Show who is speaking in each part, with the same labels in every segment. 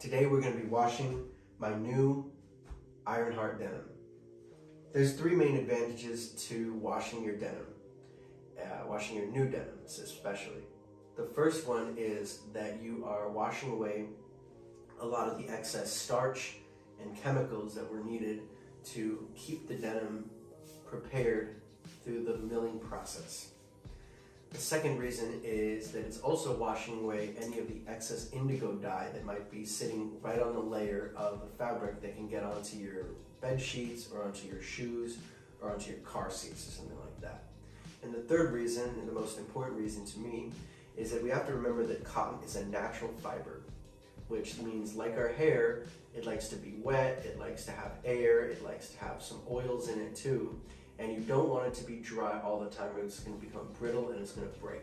Speaker 1: Today we're going to be washing my new Ironheart denim. There's three main advantages to washing your denim, washing your new denims especially. The first one is that you are washing away a lot of the excess starch and chemicals that were needed to keep the denim prepared through the milling process. The second reason is that it's also washing away any of the excess indigo dye that might be sitting right on the layer of the fabric that can get onto your bed sheets or onto your shoes or onto your car seats or something like that. And the third reason, and the most important reason to me, is that we have to remember that cotton is a natural fiber, which means like our hair, it likes to be wet, it likes to have air, it likes to have some oils in it too. And you don't want it to be dry all the time, or it's going to become brittle and it's going to break.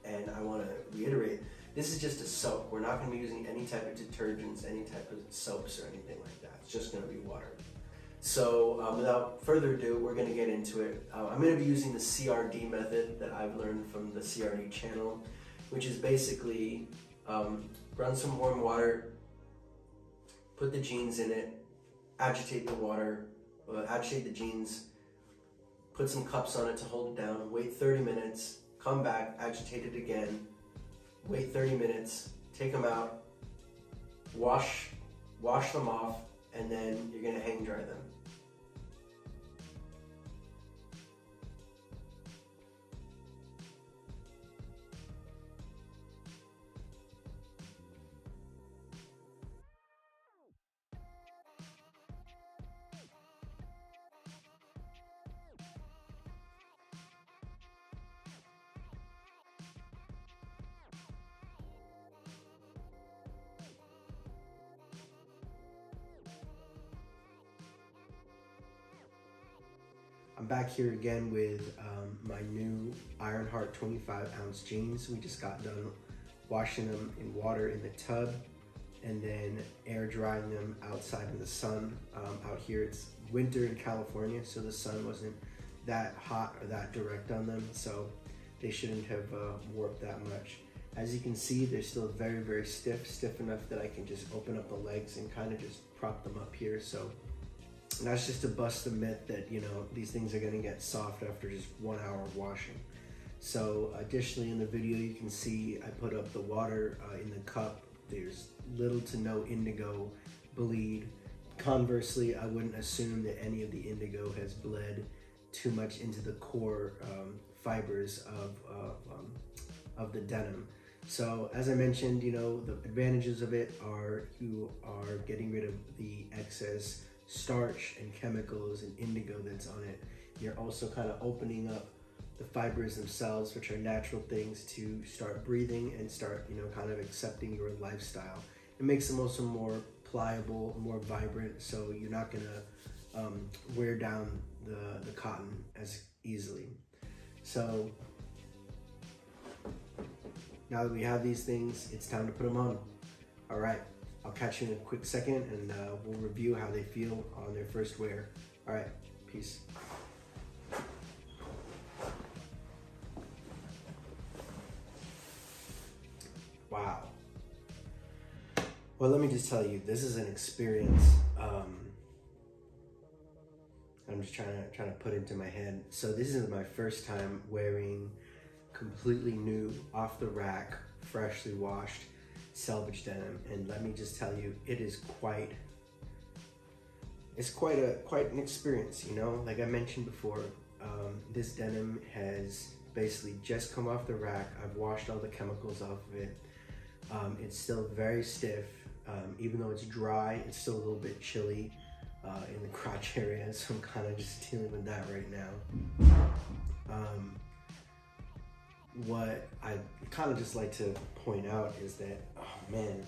Speaker 1: And I want to reiterate, this is just a soap. We're not going to be using any type of detergents, any type of soaps or anything like that. It's just going to be water. So without further ado, we're going to get into it. I'm going to be using the CRD method that I've learned from the CRD channel, which is basically run some warm water, put the jeans in it, agitate the water, agitate the jeans, put some cups on it to hold it down, wait 30 minutes, come back, agitate it again, wait 30 minutes, take them out, wash them off, and then you're gonna hang dry them. I'm back here again with my new Ironheart 25-ounce jeans. We just got done washing them in water in the tub and then air drying them outside in the sun. Out here it's winter in California, so the sun wasn't that hot or that direct on them, so they shouldn't have warped that much. As you can see, they're still very, very stiff enough that I can just open up the legs and kind of just prop them up here. So that's just to bust the myth that, you know, these things are gonna get soft after just 1 hour of washing. So additionally in the video, you can see I put up the water in the cup. There's little to no indigo bleed. Conversely, I wouldn't assume that any of the indigo has bled too much into the core fibers of the denim. So as I mentioned, you know, the advantages of it are you are getting rid of the excess starch and chemicals and indigo that's on it. You're also kind of opening up the fibers themselves, which are natural things, to start breathing and start, you know, kind of accepting your lifestyle. It makes them also more pliable, more vibrant, so you're not gonna wear down the cotton as easily. So now that we have these things, it's time to put them on. All right. I'll catch you in a quick second and we'll review how they feel on their first wear. All right, peace. Wow. Well, let me just tell you, this is an experience. I'm just trying to put into my head. So this is my first time wearing completely new, off the rack, freshly washed selvage denim, and let me just tell you, it is quite an experience, you know. Like I mentioned before, this denim has basically just come off the rack. I've washed all the chemicals off of it. It's still very stiff. Even though it's dry, it's still a little bit chilly in the crotch area, so I'm kind of just dealing with that right now. What I kind of just like to point out is that, oh man,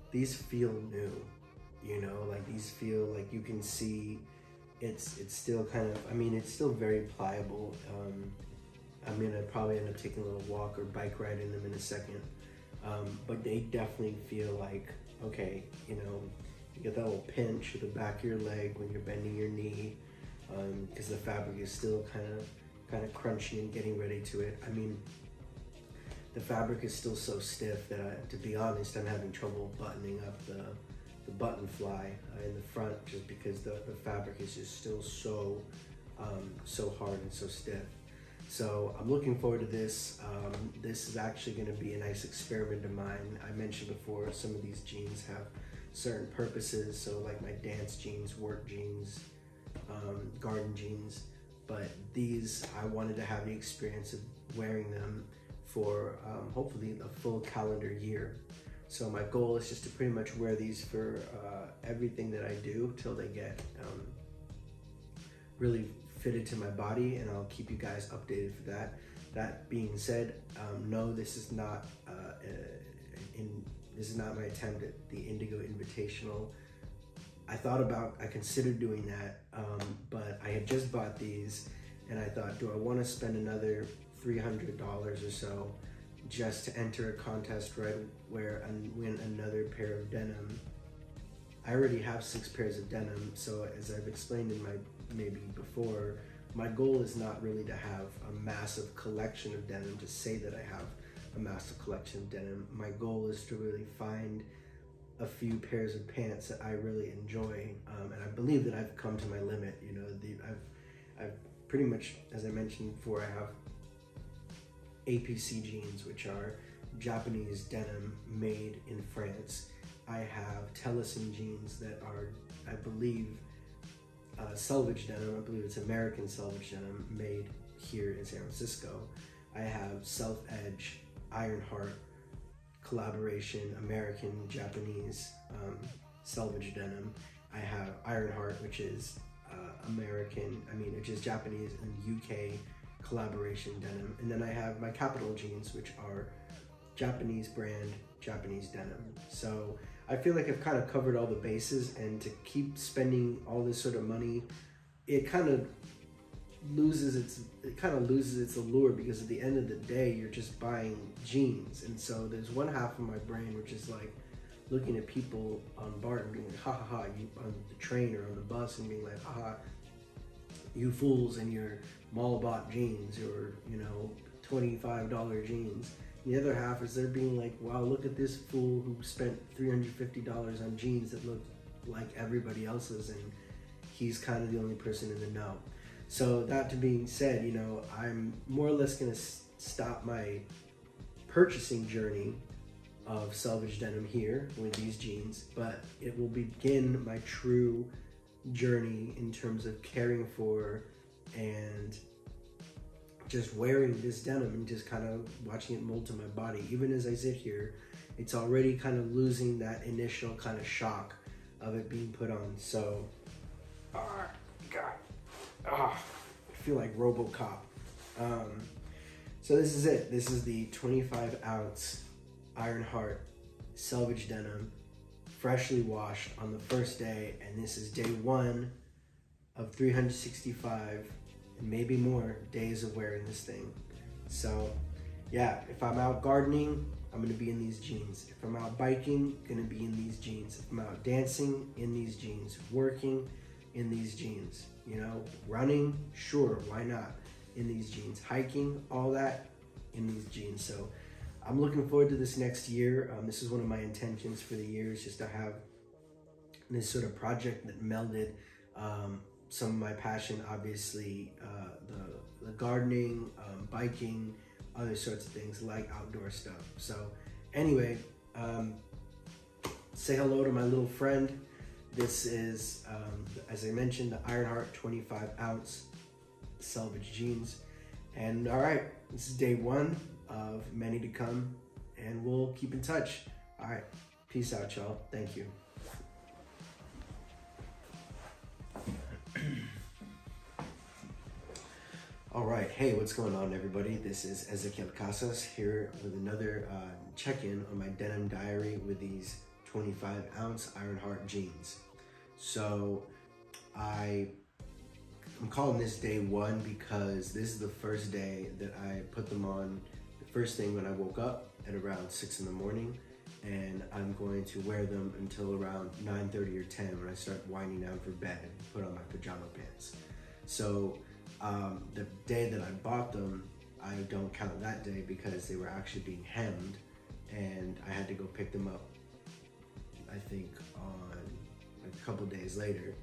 Speaker 1: these feel new, you know, like these feel like you can see it's still kind of, I mean, it's still very pliable. I'm gonna probably end up taking a little walk or bike ride in them in a second, but they definitely feel like, okay, you know, you get that little pinch at the back of your leg when you're bending your knee, because the fabric is still kind of crunchy and getting ready to it. I mean, the fabric is still so stiff that, to be honest, I'm having trouble buttoning up the button fly in the front, just because the fabric is just still so hard and so stiff. So I'm looking forward to this. This is actually going to be a nice experiment of mine. I mentioned before, some of these jeans have certain purposes, so like my dance jeans, work jeans, garden jeans, but these, I wanted to have the experience of wearing them for hopefully a full calendar year. So my goal is just to pretty much wear these for everything that I do till they get really fitted to my body, and I'll keep you guys updated for that. That being said, no, this is not my attempt at the Indigo Invitational. I considered doing that, but I had just bought these, and I thought, do I want to spend another $300 or so just to enter a contest right where I win another pair of denim? I already have 6 pairs of denim, so as I've explained in maybe before, my goal is not really to have a massive collection of denim, to say that I have a massive collection of denim. My goal is to really find a few pairs of pants that I really enjoy, and I believe that I've come to my limit. You know, I've pretty much, as I mentioned before, I have APC jeans, which are Japanese denim made in France. I have Tellison jeans that are, I believe, selvage denim. I believe it's American selvage denim made here in San Francisco. I have Self Edge, Ironheart collaboration, American Japanese selvage denim. I have Ironheart, which is which is Japanese and UK collaboration denim. And then I have my Capital jeans, which are Japanese brand, Japanese denim. So I feel like I've kind of covered all the bases, and to keep spending all this sort of money, it kind of loses its allure, because at the end of the day, you're just buying jeans. And so there's one half of my brain which is like looking at people on BART and being like, ha ha ha, you on the train or on the bus, and being like, ha ha, you fools in your mall bought jeans, or, you know, $25 jeans. The other half is they're being like, wow, look at this fool who spent $350 on jeans that look like everybody else's, and he's kind of the only person in the know. So that to being said, you know, I'm more or less going to stop my purchasing journey of selvage denim here with these jeans, but it will begin my true journey in terms of caring for and just wearing this denim and just kind of watching it mold to my body. Even as I sit here, it's already kind of losing that initial kind of shock of it being put on. So, I feel like RoboCop. So this is it. This is the 25-ounce Ironheart selvage denim, freshly washed on the first day, and this is day 1 of 365 and maybe more days of wearing this thing. So yeah, if I'm out gardening, I'm gonna be in these jeans. If I'm out biking, gonna be in these jeans. If I'm out dancing, in these jeans. Working, in these jeans. You know, running, sure, why not? In these jeans. Hiking, all that, in these jeans. So I'm looking forward to this next year. This is one of my intentions for the year, is just to have this sort of project that melded some of my passion, obviously, the gardening, biking, other sorts of things like outdoor stuff. So anyway, say hello to my little friend. This is, as I mentioned, the Ironheart 25-ounce selvage jeans. And all right, this is day 1 of many to come, and we'll keep in touch. All right, peace out, y'all. Thank you. All right, hey, what's going on, everybody? This is Ezequiel Casas here with another check-in on my denim diary with these 25-ounce Ironheart jeans. So I'm calling this day 1 because this is the first day that I put them on the first thing when I woke up at around 6 in the morning, and I'm going to wear them until around 9:30 or 10 when I start winding down for bed and put on my pajama pants. So the day that I bought them, I don't count that day because they were actually being hemmed, and I had to go pick them up, I think on a couple days later.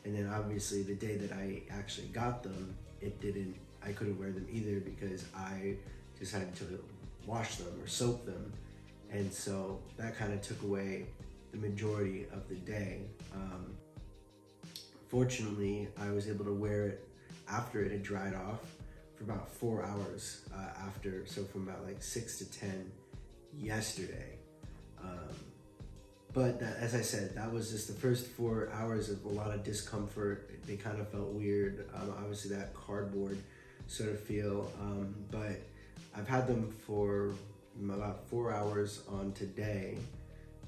Speaker 1: And then obviously the day that I actually got them, I couldn't wear them either because I decided to wash them or soak them. And so that kind of took away the majority of the day. Fortunately, I was able to wear it after it had dried off for about 4 hours after, so from about like 6 to 10 yesterday. But that, as I said, that was just the first 4 hours of a lot of discomfort. They kind of felt weird. Obviously that cardboard sort of feel, but I've had them for about 4 hours on today,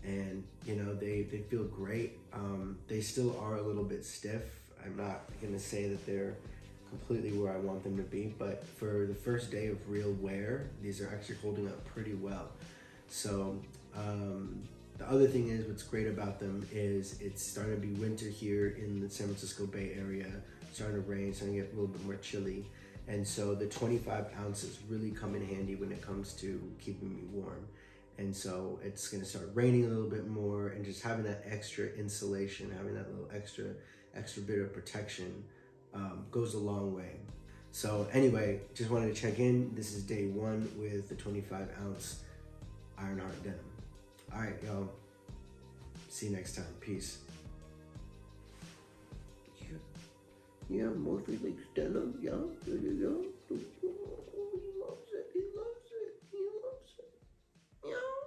Speaker 1: and you know, they feel great. They still are a little bit stiff. I'm not gonna say that they're completely where I want them to be, but for the first day of real wear, these are actually holding up pretty well. So the other thing is, what's great about them is it's starting to be winter here in the San Francisco Bay Area. It's starting to rain, starting to get a little bit more chilly. And so the 25 ounces really come in handy when it comes to keeping me warm. And so it's gonna start raining a little bit more, and just having that extra insulation, having that little extra bit of protection goes a long way. So anyway, just wanted to check in. This is day 1 with the 25 ounce Ironheart denim. All right, y'all. See you next time. Peace. Yeah, more Felix denim. Yeah, there you go. He loves it. He loves it. He loves it. Yeah.